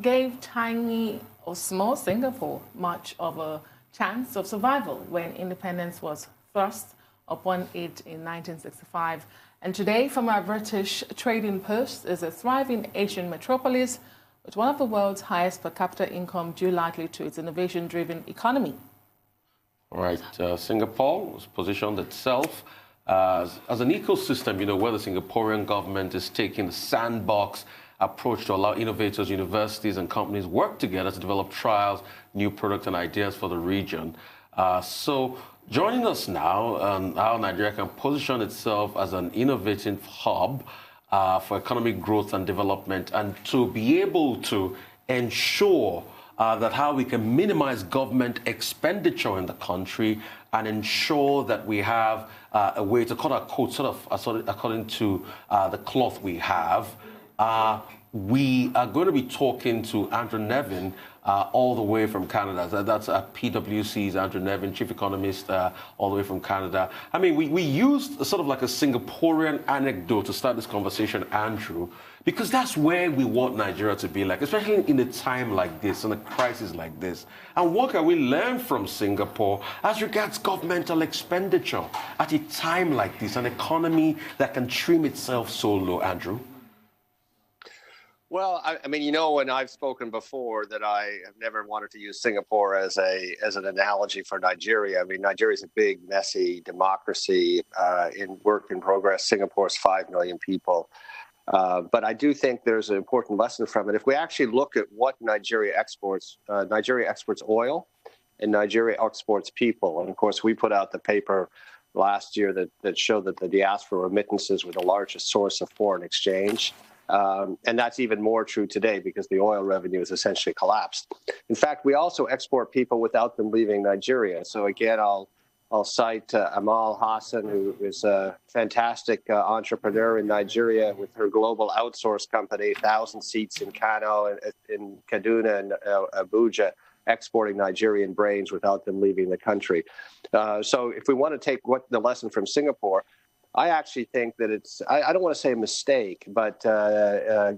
gave tiny or small Singapore much of a chance of survival when independence was thrust upon it in 1965. And today, from our British Trading Post, is a thriving Asian metropolis with one of the world's highest per capita income due largely to its innovation-driven economy. All right, Singapore has positioned itself as an ecosystem, where the Singaporean government is taking the sandbox approach to allow innovators, universities, and companies work together to develop trials, new products, and ideas for the region. So joining us now on how Nigeria can position itself as an innovative hub for economic growth and development, and to be able to ensure that how we can minimize government expenditure in the country and ensure that we have a way to cut our coat sort of according to the cloth we have. We are going to be talking to Andrew Nevin all the way from Canada. That's PwC's Andrew Nevin, Chief Economist, all the way from Canada. I mean, we used sort of like a Singaporean anecdote to start this conversation, Andrew, because that's where we want Nigeria to be like, especially in a time like this, in a crisis like this. And what can we learn from Singapore as regards governmental expenditure at a time like this, an economy that can trim itself so low, Andrew? Well, I mean, when I've spoken before that I have never wanted to use Singapore as an analogy for Nigeria. I mean, Nigeria is a big, messy democracy in work in progress. Singapore's 5 million people. But I do think there's an important lesson from it. If we actually look at what Nigeria exports oil and Nigeria exports people. And of course, we put out the paper last year that showed that the diaspora remittances were the largest source of foreign exchange. And that's even more true today because the oil revenue has essentially collapsed. In fact, we also export people without them leaving Nigeria. So again, I'll cite Amal Hassan, who is a fantastic entrepreneur in Nigeria with her global outsource company, 1,000 seats in Kano, in Kaduna, and Abuja, exporting Nigerian brains without them leaving the country. So if we want to take the lesson from Singapore, I actually think that I don't want to say a mistake, but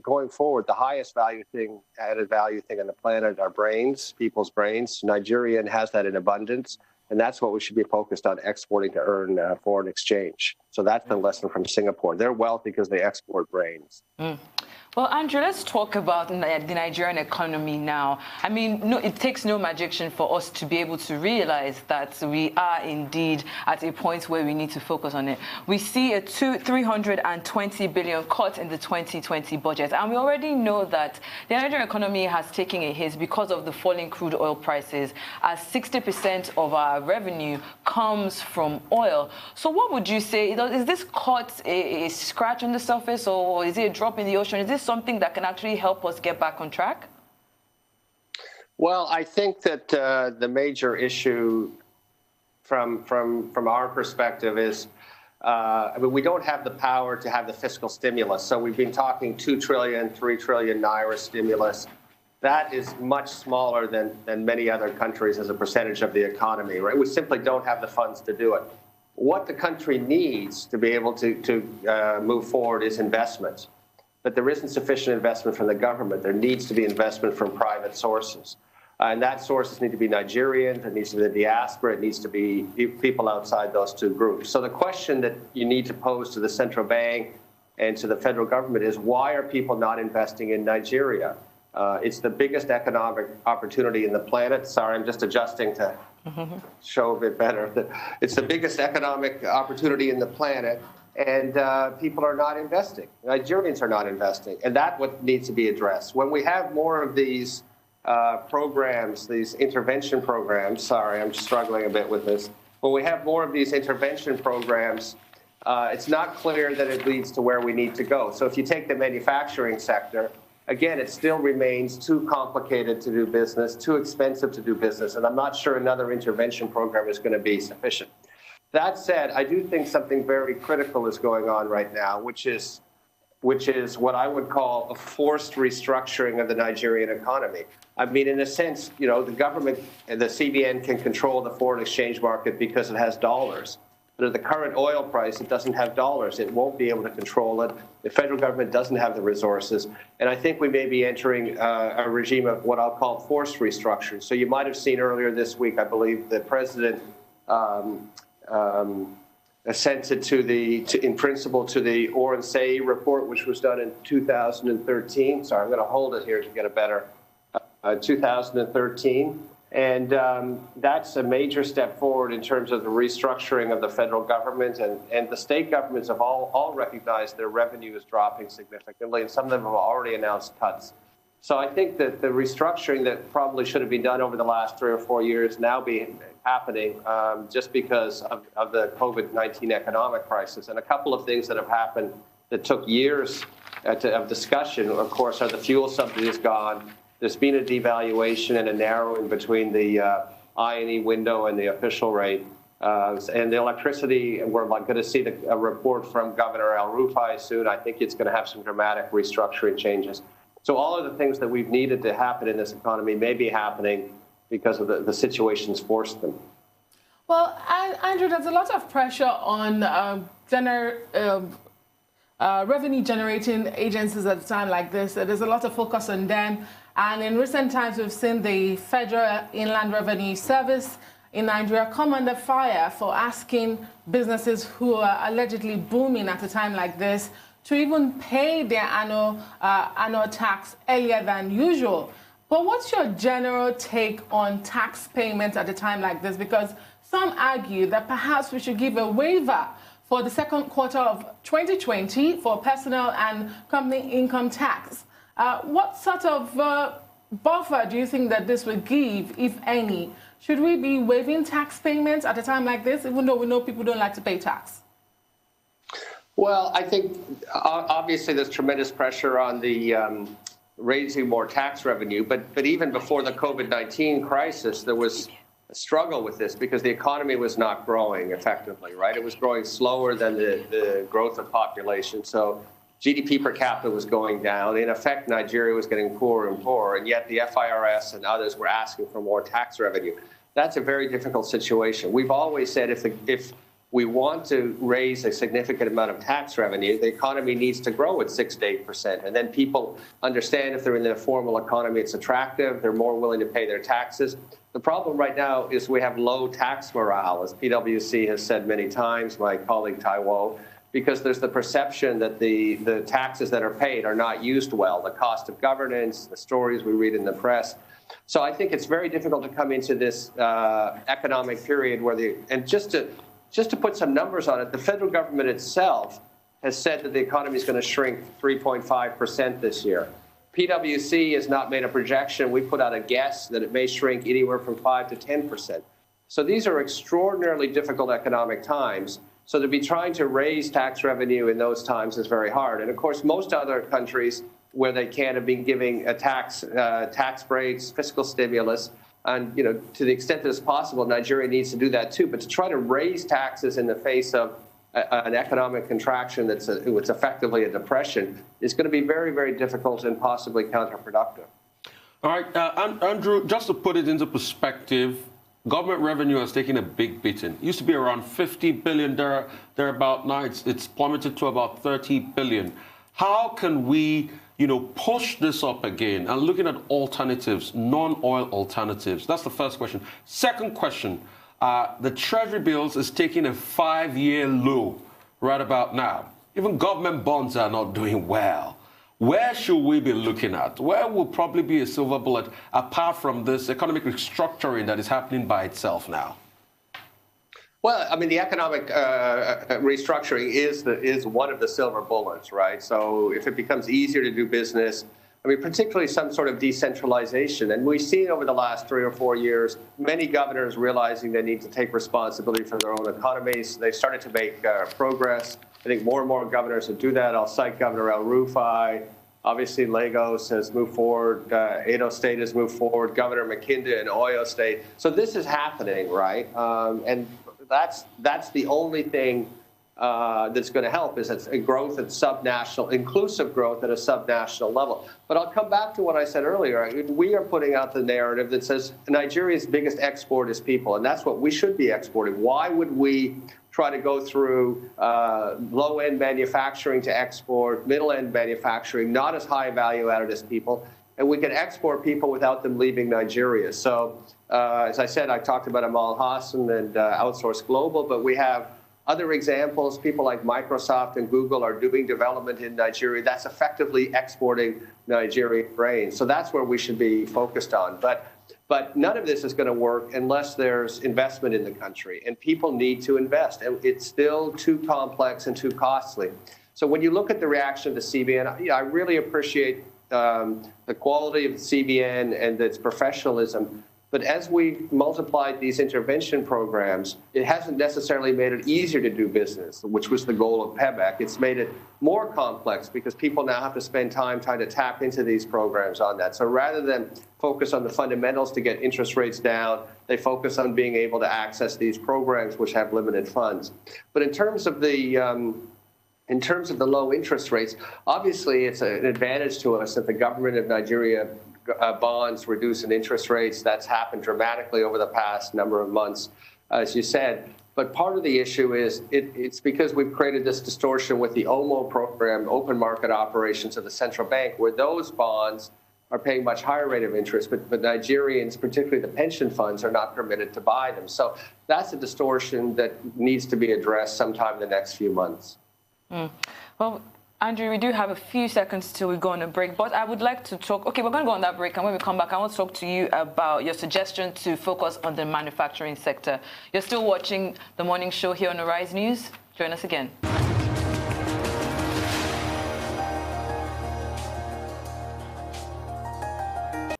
going forward, the highest added value thing on the planet are brains, people's brains. Nigerian has that in abundance, and that's what we should be focused on exporting to earn foreign exchange. So that's the lesson from Singapore. They're wealthy because they export brains. Mm. Well, Andrew, let's talk about the Nigerian economy now. I mean, it takes no magician for us to be able to realize that we are indeed at a point where we need to focus on it. We see a 320 billion cut in the 2020 budget, and we already know that the Nigerian economy has taken a hit because of the falling crude oil prices, as 60% of our revenue comes from oil. So what would you say? Is this cut a scratch on the surface, or is it a drop in the ocean? Is this something that can actually help us get back on track? Well, I think that the major issue from our perspective is, I mean, we don't have the power to have the fiscal stimulus. So we've been talking 2 trillion, 3 trillion naira stimulus. That is much smaller than many other countries as a percentage of the economy, right? We simply don't have the funds to do it. What the country needs to be able to move forward is investment. But there isn't sufficient investment from the government. There needs to be investment from private sources. And that sources need to be Nigerian, it needs to be the diaspora, it needs to be people outside those two groups. So the question that you need to pose to the central bank and to the federal government is, why are people not investing in Nigeria? It's the biggest economic opportunity in the planet. Sorry, I'm just adjusting to show a bit better. It's the biggest economic opportunity in the planet. And people are not investing. Nigerians are not investing. And that's what needs to be addressed. When we have more of these programs, these intervention programs, sorry, I'm struggling a bit with this. When we have more of these intervention programs, it's not clear that it leads to where we need to go. So if you take the manufacturing sector, again, it still remains too complicated to do business, too expensive to do business. And I'm not sure another intervention program is going to be sufficient. That said, I do think something very critical is going on right now, which is what I would call a forced restructuring of the Nigerian economy. I mean, in a sense, the government and the CBN can control the foreign exchange market because it has dollars. But at the current oil price, it doesn't have dollars. It won't be able to control it. The federal government doesn't have the resources. And I think we may be entering a regime of what I'll call forced restructuring. So you might have seen earlier this week, I believe, the president assented in principle to the Orrin-Say report, which was done in 2013. Sorry, I'm going to hold it here to get a better 2013. And that's a major step forward in terms of the restructuring of the federal government. And the state governments have all recognized their revenue is dropping significantly, and some of them have already announced cuts. So I think that the restructuring that probably should have been done over the last 3 or 4 years now be happening just because of the COVID-19 economic crisis. And a couple of things that have happened that took years of discussion, of course, are the fuel subsidies gone. There's been a devaluation and a narrowing between the I&E window and the official rate. And the electricity, and we're going to see a report from Governor El-Rufai soon. I think it's going to have some dramatic restructuring changes. So all of the things that we've needed to happen in this economy may be happening because of the situations forced them. Well, Andrew, there's a lot of pressure on revenue-generating agencies at a time like this. There's a lot of focus on them. And in recent times, we've seen the Federal Inland Revenue Service in Nigeria come under fire for asking businesses who are allegedly booming at a time like this to even pay their annual tax earlier than usual. But what's your general take on tax payments at a time like this? Because some argue that perhaps we should give a waiver for the second quarter of 2020 for personal and company income tax. What sort of buffer do you think that this would give, if any? Should we be waiving tax payments at a time like this, even though we know people don't like to pay tax? Well, I think obviously there's tremendous pressure on the raising more tax revenue, but even before the COVID-19 crisis, there was a struggle with this because the economy was not growing effectively, right? It was growing slower than the growth of population. So GDP per capita was going down. In effect, Nigeria was getting poorer and poorer, and yet the FIRS and others were asking for more tax revenue. That's a very difficult situation. We've always said if we want to raise a significant amount of tax revenue, the economy needs to grow at 6 to 8%. And then people understand if they're in the formal economy, it's attractive, they're more willing to pay their taxes. The problem right now is we have low tax morale, as PwC has said many times, my colleague Taiwo, because there's the perception that the taxes that are paid are not used well, the cost of governance, the stories we read in the press. So I think it's very difficult to come into this economic period where just to put some numbers on it, the federal government itself has said that the economy is going to shrink 3.5% this year. PwC has not made a projection. We put out a guess that it may shrink anywhere from 5 to 10%. So these are extraordinarily difficult economic times. So to be trying to raise tax revenue in those times is very hard. And of course, most other countries where they can have been giving a tax breaks, fiscal stimulus. And, to the extent that it's possible, Nigeria needs to do that too. But to try to raise taxes in the face of an economic contraction that's effectively a depression is going to be very, very difficult and possibly counterproductive. All right, Andrew, just to put it into perspective, government revenue has taken a big beating. It used to be around 50 billion thereabout. Now it's plummeted to about 30 billion. How can we push this up again and looking at alternatives, non-oil alternatives? That's the first question. Second question, the Treasury bills is taking a 5-year low right about now. Even government bonds are not doing well. Where should we be looking at? Where will probably be a silver bullet apart from this economic restructuring that is happening by itself now? Well, I mean, the economic restructuring is one of the silver bullets, right? So if it becomes easier to do business, I mean, particularly some sort of decentralization. And we've seen over the last 3 or 4 years, many governors realizing they need to take responsibility for their own economies. They started to make progress. I think more and more governors will do that. I'll cite Governor El-Rufai. Obviously, Lagos has moved forward. Edo State has moved forward. Governor Makinda in Oyo State. So this is happening, right? And that's the only thing that's going to help is it's a growth at subnational, inclusive growth at a subnational level. But I'll come back to what I said earlier. We are putting out the narrative that says Nigeria's biggest export is people, and that's what we should be exporting. Why would we try to go through low-end manufacturing to export, middle-end manufacturing, not as high value added as people, and we can export people without them leaving Nigeria. So, as I said, I talked about Amal Hassan and Outsource Global, but we have other examples. People like Microsoft and Google are doing development in Nigeria. That's effectively exporting Nigerian grain. So that's where we should be focused on. But none of this is going to work unless there's investment in the country, and people need to invest. And it's still too complex and too costly. So when you look at the reaction to CBN, I really appreciate the quality of the CBN and its professionalism. But as we've multiplied these intervention programs, it hasn't necessarily made it easier to do business, which was the goal of PEBEC. It's made it more complex because people now have to spend time trying to tap into these programs on that. So rather than focus on the fundamentals to get interest rates down, they focus on being able to access these programs which have limited funds. But in terms of the low interest rates, obviously it's an advantage to us that the government of Nigeria bonds reduce in interest rates. That's happened dramatically over the past number of months, as you said. But part of the issue is it's because we've created this distortion with the OMO program, open market operations of the central bank, where those bonds are paying much higher rate of interest, but Nigerians, particularly the pension funds, are not permitted to buy them. So that's a distortion that needs to be addressed sometime in the next few months. Well, Andrew, we do have a few seconds till we go on a break, but I would like to talk. Okay, we're going to go on that break, and when we come back, I want to talk to you about your suggestion to focus on the manufacturing sector. You're still watching the morning show here on Arise News. Join us again.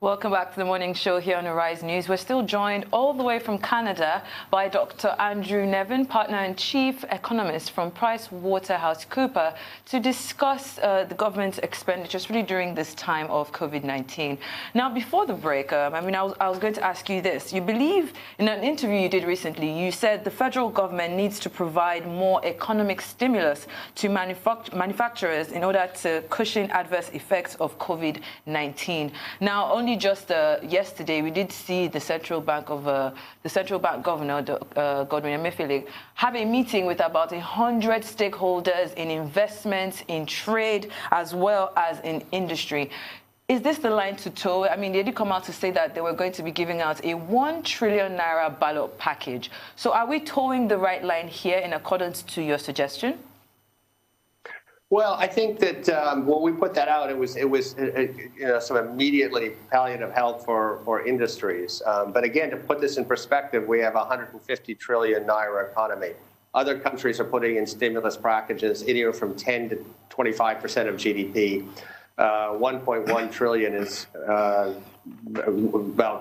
Welcome back to the morning show here on Arise News. We're still joined all the way from Canada by Dr. Andrew Nevin, partner and chief economist from Price Waterhouse Cooper, to discuss the government's expenditures really during this time of COVID-19. Now, before the break, I was going to ask you this. You believe, in an interview you did recently, you said the federal government needs to provide more economic stimulus to manufacturers in order to cushion adverse effects of COVID-19. Now, only just yesterday, we did see the central bank governor, Godwin Emefiele, have a meeting with about 100 stakeholders in investments, in trade, as well as in industry. Is this the line to toe? I mean, they did come out to say that they were going to be giving out a 1 trillion naira ballot package. So are we towing the right line here in accordance to your suggestion? Well, I think that when we put that out, it was some immediately palliative help for industries. But again, to put this in perspective, we have a 150 trillion naira economy. Other countries are putting in stimulus packages anywhere from 10 to 25% of GDP. 1.1 trillion is about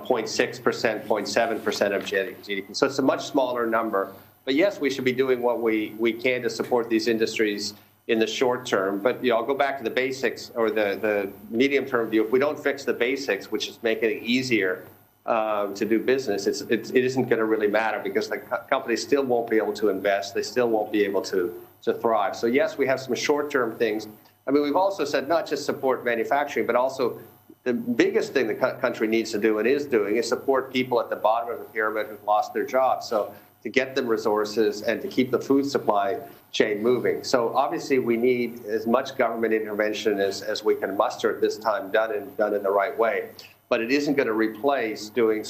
0.6%, 0.7% of GDP. So it's a much smaller number. But yes, we should be doing what we can to support these industries in the short term. But I'll go back to the basics or the medium-term view. If we don't fix the basics, which is making it easier to do business, it isn't going to really matter because the companies still won't be able to invest. They still won't be able to thrive. So yes, we have some short-term things. I mean, we've also said not just support manufacturing, but also the biggest thing the country needs to do and is doing is support people at the bottom of the pyramid who've lost their jobs. So to get them resources and to keep the food supply chain moving. So obviously we need as much government intervention as we can muster at this time, done in the right way. But it isn't going to replace doing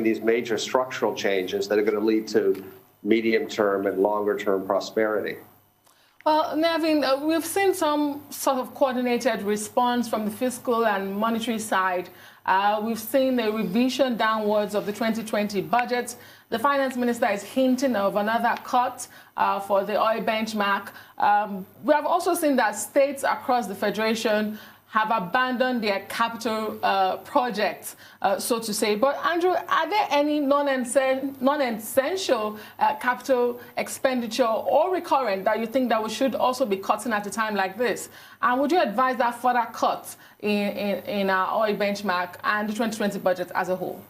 these major structural changes that are going to lead to medium-term and longer-term prosperity. Well, Nevin, we've seen some sort of coordinated response from the fiscal and monetary side. We've seen a revision downwards of the 2020 budget. The finance minister is hinting of another cut for the oil benchmark. We have also seen that states across the federation have abandoned their capital projects, so to say. But Andrew, are there any non-essential capital expenditure or recurrent that you think that we should also be cutting at a time like this? And would you advise that further cut in our oil benchmark and the 2020 budget as a whole?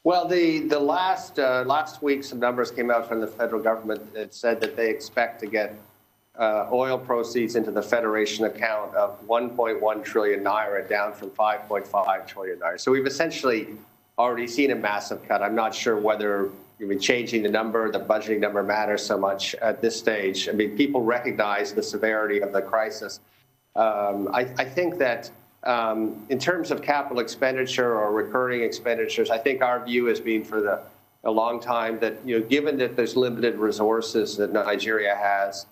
Well, the last week, some numbers came out from the federal government that said that they expect to get oil proceeds into the Federation account of 1.1 trillion naira, down from 5.5 trillion naira. So we've essentially already seen a massive cut. I'm not sure whether changing the number, the budgeting number matters so much at this stage. I mean, people recognize the severity of the crisis. I think that in terms of capital expenditure or recurring expenditures, I think our view has been for a long time that, given that there's limited resources that Nigeria has,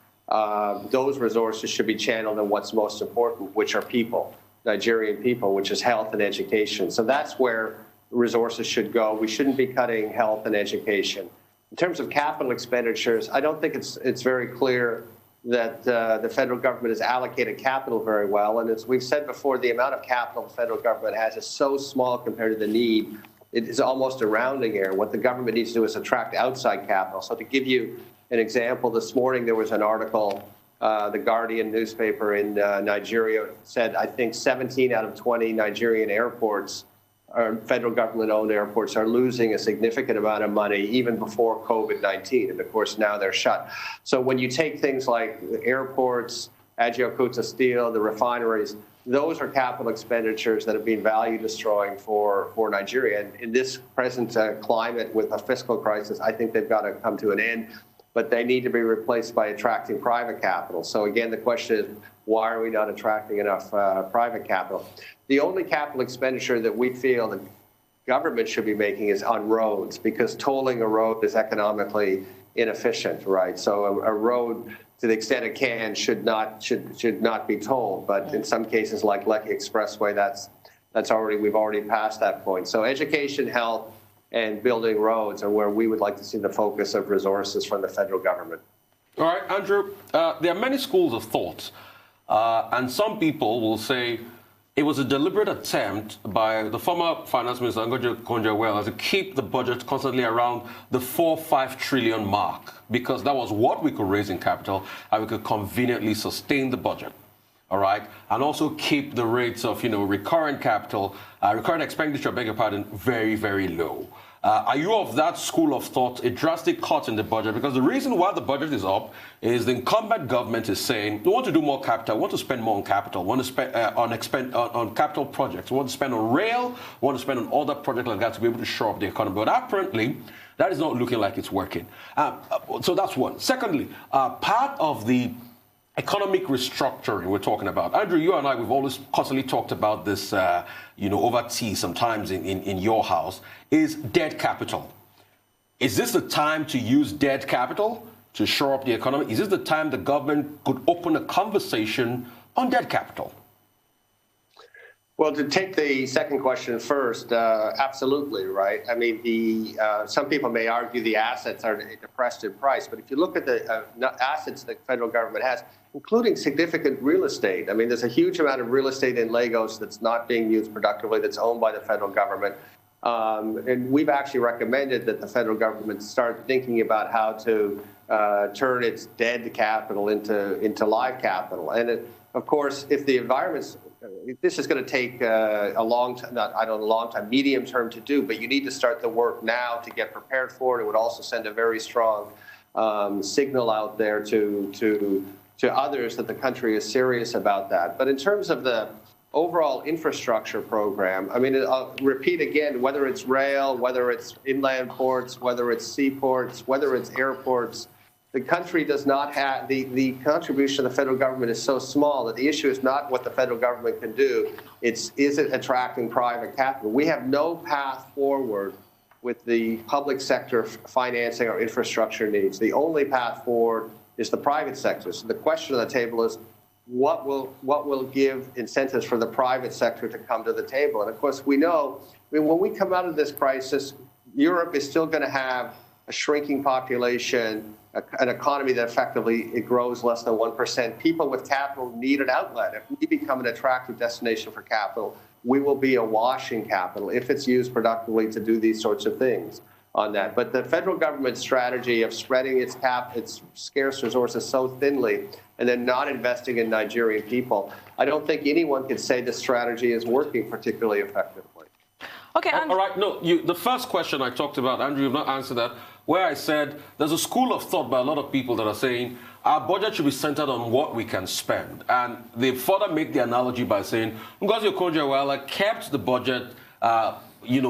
those resources should be channeled in what's most important, which are people, Nigerian people, which is health and education. So that's where resources should go. We shouldn't be cutting health and education. In terms of capital expenditures, I don't think it's very clear that the federal government has allocated capital very well. And as we've said before, the amount of capital the federal government has is so small compared to the need. It is almost a rounding error. What the government needs to do is attract outside capital. So to give you an example, this morning there was an article, the Guardian newspaper in Nigeria said, I think 17 out of 20 Nigerian airports, federal government-owned airports, are losing a significant amount of money even before COVID-19. And of course, now they're shut. So when you take things like the airports, Ajaokuta Steel, the refineries, those are capital expenditures that have been value-destroying for Nigeria. And in this present climate with a fiscal crisis, I think they've got to come to an end. But they need to be replaced by attracting private capital. So again, the question is, why are we not attracting enough private capital? The only capital expenditure that we feel the government should be making is on roads, because tolling a road is economically inefficient, right? So a road, to the extent it can, should not be tolled. But in some cases, like Lekki Expressway, we've already passed that point. So education, health, and building roads are where we would like to see the focus of resources from the federal government. All right, Andrew, there are many schools of thought, and some people will say it was a deliberate attempt by the former finance minister, Ngozi Konjo-Iweala, to keep the budget constantly around the 4-5 trillion mark, because that was what we could raise in capital, and we could conveniently sustain the budget. All right, and also keep the rates of, recurrent capital, recurrent expenditure, beg your pardon, very, very low. Are you of that school of thought, a drastic cut in the budget? Because the reason why the budget is up is the incumbent government is saying, we want to do more capital, we want to spend more on capital, we want to spend on capital projects, we want to spend on rail, we want to spend on other projects like that to be able to shore up the economy. But apparently, that is not looking like it's working. So that's one. Secondly, part of the economic restructuring we're talking about. Andrew, you and I, we've always constantly talked about this, over tea sometimes in your house, is debt capital. Is this the time to use debt capital to shore up the economy? Is this the time the government could open a conversation on debt capital? Well, to take the second question first, absolutely, right? I mean, some people may argue the assets are depressed in price, but if you look at the assets the federal government has, including significant real estate, I mean, there's a huge amount of real estate in Lagos that's not being used productively, that's owned by the federal government. And we've actually recommended that the federal government start thinking about how to turn its dead capital into live capital. And of course, if the environment's this is going to take a long time, medium term to do, but you need to start the work now to get prepared for it. It would also send a very strong signal out there to others that the country is serious about that. But in terms of the overall infrastructure program, I mean, I'll repeat again, whether it's rail, whether it's inland ports, whether it's seaports, whether it's airports, the country does not have, the contribution of the federal government is so small that the issue is not what the federal government can do, is it attracting private capital. We have no path forward with the public sector financing our infrastructure needs. The only path forward is the private sector. So the question on the table is, what will give incentives for the private sector to come to the table? And of course, we know, I mean, when we come out of this crisis, Europe is still going to have a shrinking population, an economy that effectively it grows less than 1%. People with capital need an outlet. If we become an attractive destination for capital, we will be awash in capital if it's used productively to do these sorts of things on that. But the federal government's strategy of spreading its scarce resources so thinly and then not investing in Nigerian people, I don't think anyone can say this strategy is working particularly effectively. Okay, all right. No, the first question I talked about, Andrew, you've not answered that, where I said there's a school of thought by a lot of people that are saying our budget should be centered on what we can spend. And they further make the analogy by saying, Ngozi Okonjo-Iweala kept the budget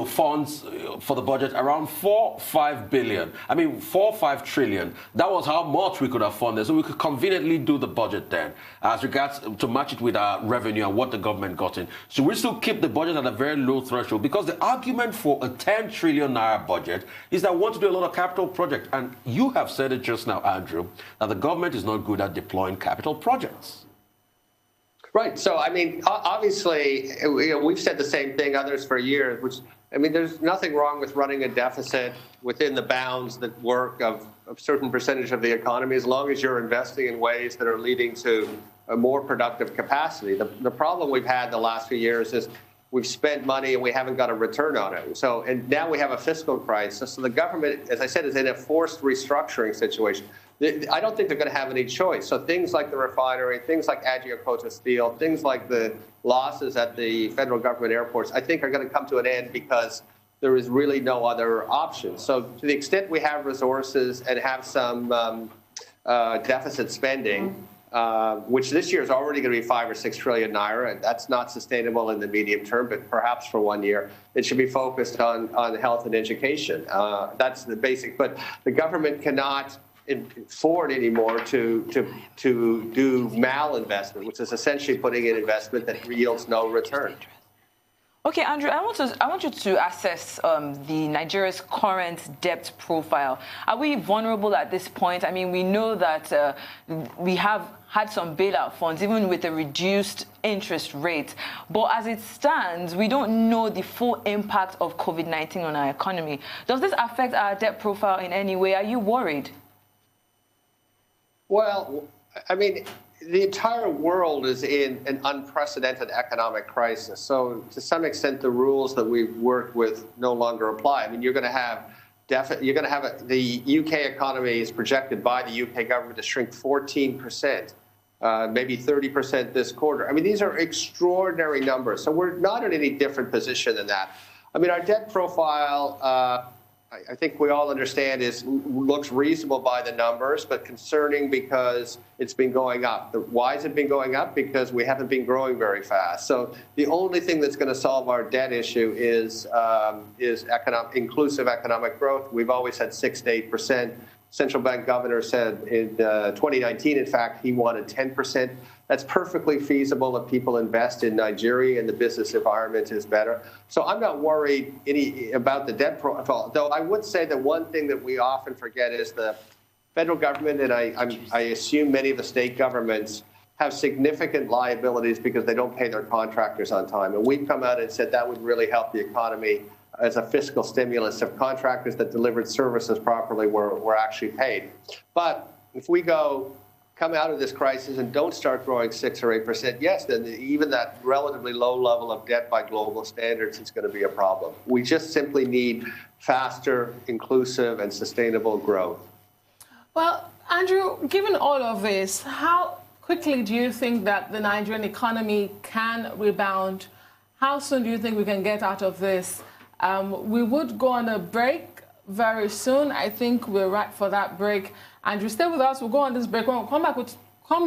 funds for the budget around 4-5 billion. I mean, 4-5 trillion. That was how much we could have funded. So we could conveniently do the budget then as regards to match it with our revenue and what the government got in. So we still keep the budget at a very low threshold because the argument for a 10 trillion naira budget is that we want to do a lot of capital projects. And you have said it just now, Andrew, that the government is not good at deploying capital projects. Right. So, I mean, obviously, we've said the same thing, others for years, which, I mean, there's nothing wrong with running a deficit within the bounds that work of a certain percentage of the economy, as long as you're investing in ways that are leading to a more productive capacity. The problem we've had the last few years is we've spent money and we haven't got a return on it. So, and now we have a fiscal crisis. So the government, as I said, is in a forced restructuring situation. I don't think they're going to have any choice. So things like the refinery, things like Agio-Kota Steel, things like the losses at the federal government airports, I think are going to come to an end because there is really no other option. So to the extent we have resources and have some deficit spending, which this year is already going to be 5 or 6 trillion naira, and that's not sustainable in the medium term, but perhaps for 1 year, it should be focused on health and education. That's the basic. But the government cannot afford anymore to do malinvestment, which is essentially putting in investment that yields no return. Okay, Andrew, I want you to assess the Nigeria's current debt profile. Are we vulnerable at this point? I mean, we know that we have had some bailout funds, even with a reduced interest rate. But as it stands, we don't know the full impact of COVID-19 on our economy. Does this affect our debt profile in any way? Are you worried? Well, I mean, the entire world is in an unprecedented economic crisis. So to some extent, the rules that we've worked with no longer apply. I mean, you're going to have the UK economy is projected by the UK government to shrink 14%, maybe 30% this quarter. I mean, these are extraordinary numbers. So we're not in any different position than that. I mean, our debt profile, I think we all understand looks reasonable by the numbers, but concerning because it's been going up. Why has it been going up? Because we haven't been growing very fast. So the only thing that's going to solve our debt issue is inclusive economic growth. We've always had 6 to 8%. Central bank governor said in 2019, in fact, he wanted 10%. That's perfectly feasible if people invest in Nigeria and the business environment is better. So I'm not worried about the debt profile, though I would say that one thing that we often forget is the federal government, and I assume many of the state governments, have significant liabilities because they don't pay their contractors on time. And we've come out and said that would really help the economy as a fiscal stimulus if contractors that delivered services properly were actually paid. But if we come out of this crisis and don't start growing 6 or 8%, yes, then even that relatively low level of debt by global standards is going to be a problem. We just simply need faster, inclusive, and sustainable growth. Well, Andrew, given all of this, how quickly do you think that the Nigerian economy can rebound? How soon do you think we can get out of this? We would go on a break very soon. I think we're right for that break. Andrew, stay with us. We'll go on this break. We'll come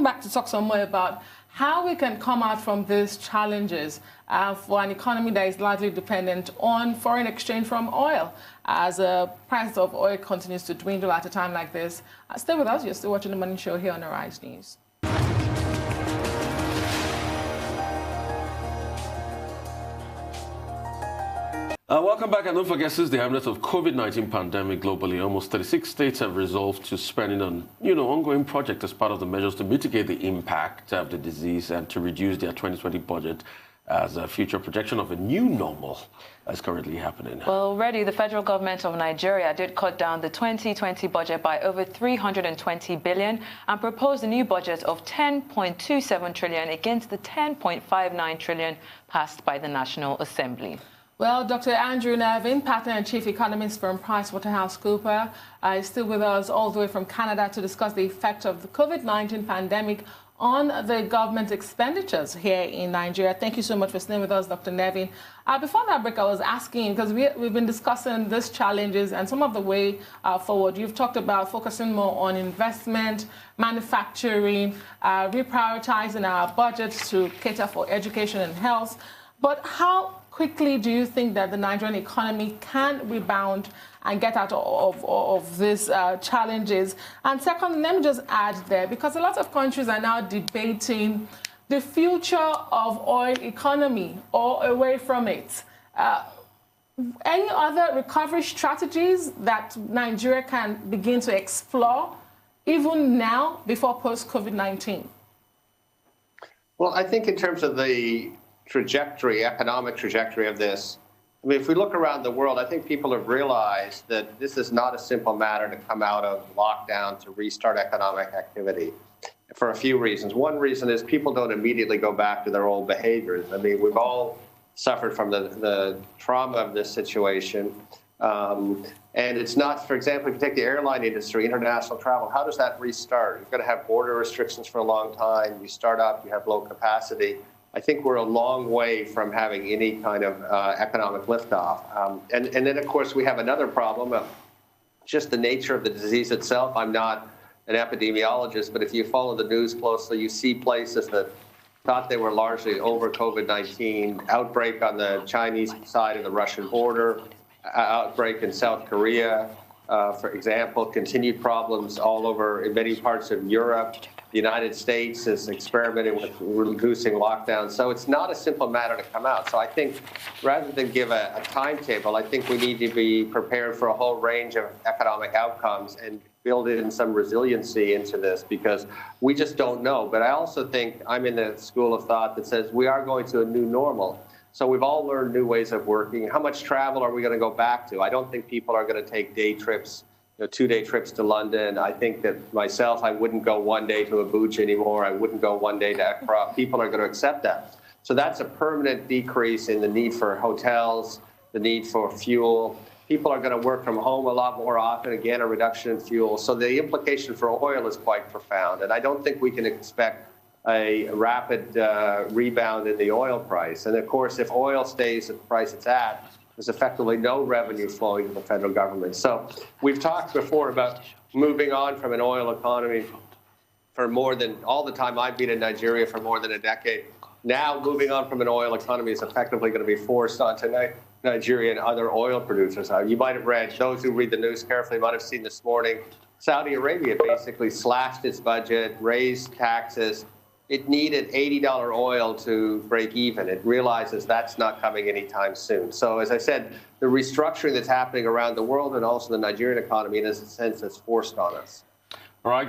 back to talk some more about how we can come out from these challenges for an economy that is largely dependent on foreign exchange from oil, as the price of oil continues to dwindle at a time like this. Stay with us. You're still watching The Morning Show here on Arise News. Welcome back, and don't forget, since the hamlet of COVID-19 pandemic globally, almost 36 states have resolved to spending on, ongoing projects as part of the measures to mitigate the impact of the disease and to reduce their 2020 budget as a future projection of a new normal is currently happening. Well, already the federal government of Nigeria did cut down the 2020 budget by over 320 billion and proposed a new budget of 10.27 trillion against the 10.59 trillion passed by the National Assembly. Well, Dr. Andrew Nevin, partner and chief economist from Price Waterhouse Cooper, is still with us all the way from Canada to discuss the effect of the COVID-19 pandemic on the government expenditures here in Nigeria. Thank you so much for staying with us, Dr. Nevin. Before that break, I was asking, because we've been discussing these challenges and some of the way forward. You've talked about focusing more on investment, manufacturing, reprioritizing our budgets to cater for education and health. But how quickly do you think that the Nigerian economy can rebound and get out of these challenges? And second, let me just add there, because a lot of countries are now debating the future of oil economy or away from it. Any other recovery strategies that Nigeria can begin to explore even now before post-COVID-19? Well, I think in terms of the economic trajectory of this, I mean, if we look around the world, I think people have realized that this is not a simple matter to come out of lockdown to restart economic activity for a few reasons. One reason is people don't immediately go back to their old behaviors. I mean, we've all suffered from the trauma of this situation. And it's not, for example, if you take the airline industry, international travel, how does that restart? You're going to have border restrictions for a long time. You start up, you have low capacity. I think we're a long way from having any kind of economic liftoff. And then, of course, we have another problem of just the nature of the disease itself. I'm not an epidemiologist, but if you follow the news closely, you see places that thought they were largely over COVID-19, outbreak on the Chinese side of the Russian border, outbreak in South Korea, for example, continued problems all over in many parts of Europe. The United States is experimenting with reducing lockdowns. So it's not a simple matter to come out. So I think rather than give a timetable, I think we need to be prepared for a whole range of economic outcomes and build in some resiliency into this, because we just don't know. But I also think I'm in the school of thought that says we are going to a new normal. So we've all learned new ways of working. How much travel are we going to go back to? I don't think people are going to take day trips, 2-day trips to London. I think that myself, I wouldn't go one day to Abuja anymore. I wouldn't go one day to Accra. People are going to accept that. So that's a permanent decrease in the need for hotels, the need for fuel. People are going to work from home a lot more often, again, a reduction in fuel. So the implication for oil is quite profound. And I don't think we can expect a rapid rebound in the oil price. And of course, if oil stays at the price it's at, there's effectively no revenue flowing to the federal government. So we've talked before about moving on from an oil economy for more than all the time I've been in Nigeria for more than a decade. Now moving on from an oil economy is effectively going to be forced onto Nigeria and other oil producers. You might have read, those who read the news carefully might have seen this morning, Saudi Arabia basically slashed its budget, raised taxes. It needed $80 oil to break even. It realizes that's not coming anytime soon. So as I said, the restructuring that's happening around the world and also the Nigerian economy, in a sense, is forced on us. All right.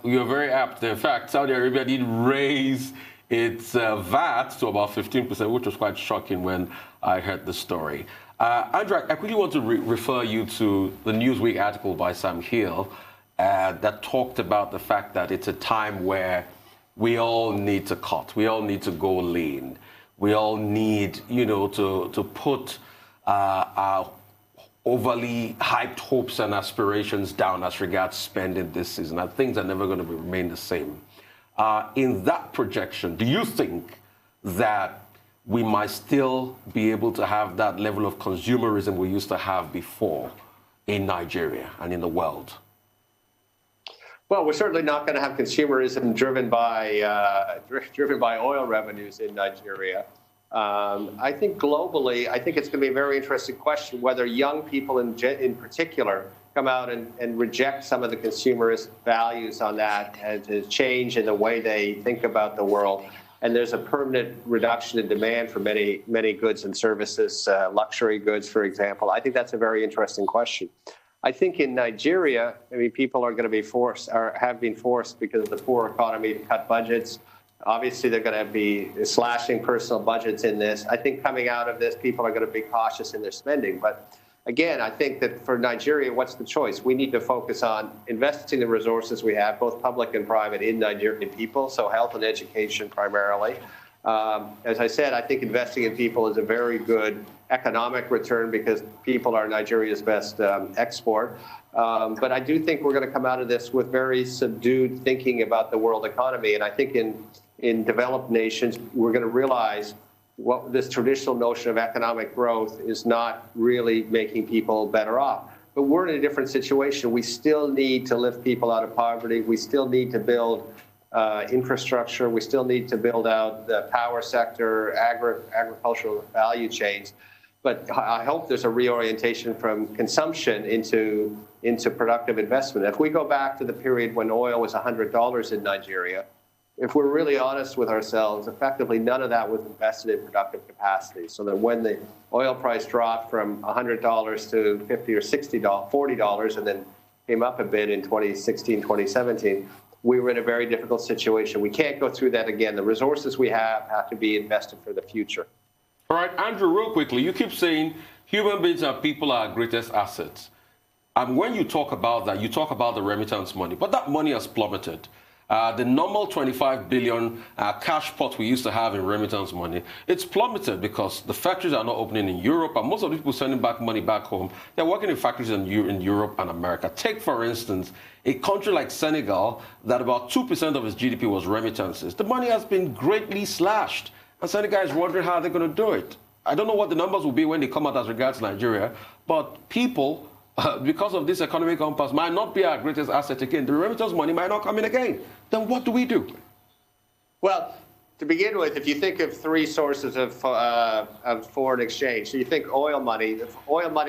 You're very apt. In fact, Saudi Arabia did raise its VAT to about 15%, which was quite shocking when I heard the story. Andrew, I quickly want to refer you to the Newsweek article by Sam Hill that talked about the fact that it's a time where we all need to cut. We all need to go lean. We all need, to put our overly hyped hopes and aspirations down as regards spending this season. And things are never going to remain the same. In that projection, do you think that we might still be able to have that level of consumerism we used to have before in Nigeria and in the world? Well, we're certainly not going to have consumerism driven by oil revenues in Nigeria. I think globally, I think it's going to be a very interesting question whether young people in particular come out and reject some of the consumerist values on that and to change in the way they think about the world. And there's a permanent reduction in demand for many, many goods and services, luxury goods, for example. I think that's a very interesting question. I think in Nigeria, people are going to be forced or have been forced because of the poor economy to cut budgets. Obviously, they're going to be slashing personal budgets in this. I think coming out of this, people are going to be cautious in their spending. But again, I think that for Nigeria, what's the choice? We need to focus on investing the resources we have, both public and private, in Nigerian people, so health and education primarily. As I said, I think investing in people is a very good economic return because people are Nigeria's best export. But I do think we're going to come out of this with very subdued thinking about the world economy. And I think in developed nations, we're going to realize what this traditional notion of economic growth is not really making people better off. But we're in a different situation. We still need to lift people out of poverty. We still need to build infrastructure. We still need to build out the power sector, agricultural value chains. But I hope there's a reorientation from consumption into productive investment. If we go back to the period when oil was $100 in Nigeria, if we're really honest with ourselves, effectively none of that was invested in productive capacity. So that when the oil price dropped from $100 to $50 or $60, $40, and then came up a bit in 2016, 2017, we were in a very difficult situation. We can't go through that again. The resources we have to be invested for the future. All right, Andrew, real quickly, you keep saying human beings and people are our greatest assets. And when you talk about that, you talk about the remittance money, but that money has plummeted. The normal 25 billion cash pot we used to have in remittance money, it's plummeted because the factories are not opening in Europe, and most of the people sending back money back home, they're working in factories in Europe and America. Take, for instance, a country like Senegal, that about 2% of its GDP was remittances. The money has been greatly slashed, and Senegal is wondering how they're going to do it. I don't know what the numbers will be when they come out as regards Nigeria, but people, because of this economic compass, might not be our greatest asset again. The remittance money might not come in again. Then what do we do? Well, to begin with, if you think of three sources of foreign exchange, so you think oil money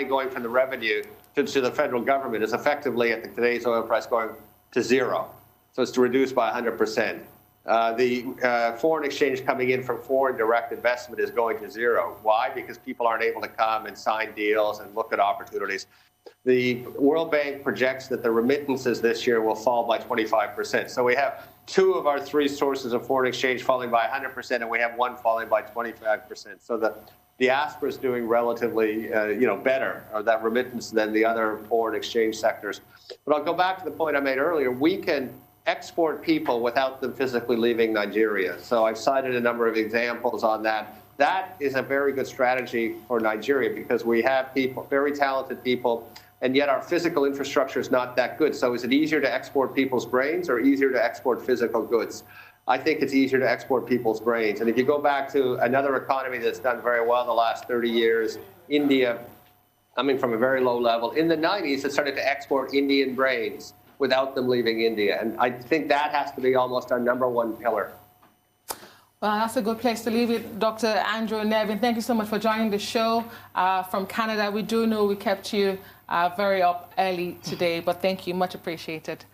going from the revenue to the federal government is effectively at today's oil price going to zero. So it's to reduce by 100%. The foreign exchange coming in from foreign direct investment is going to zero. Why? Because people aren't able to come and sign deals and look at opportunities. The World Bank projects that the remittances this year will fall by 25%. So we have two of our three sources of foreign exchange falling by 100%, and we have one falling by 25%. So the diaspora is doing relatively, better, or that remittance, than the other foreign exchange sectors. But I'll go back to the point I made earlier. We can export people without them physically leaving Nigeria. So I've cited a number of examples on that. That is a very good strategy for Nigeria because we have people, very talented people, and yet our physical infrastructure is not that good. So is it easier to export people's brains or easier to export physical goods? I think it's easier to export people's brains. And if you go back to another economy that's done very well the last 30 years, India, coming from a very low level, in the 90s, it started to export Indian brains without them leaving India. And I think that has to be almost our number one pillar. Well, that's a good place to leave it. Dr. Andrew Nevin, thank you so much for joining the show from Canada. We do know we kept you very up early today, but thank you. Much appreciated.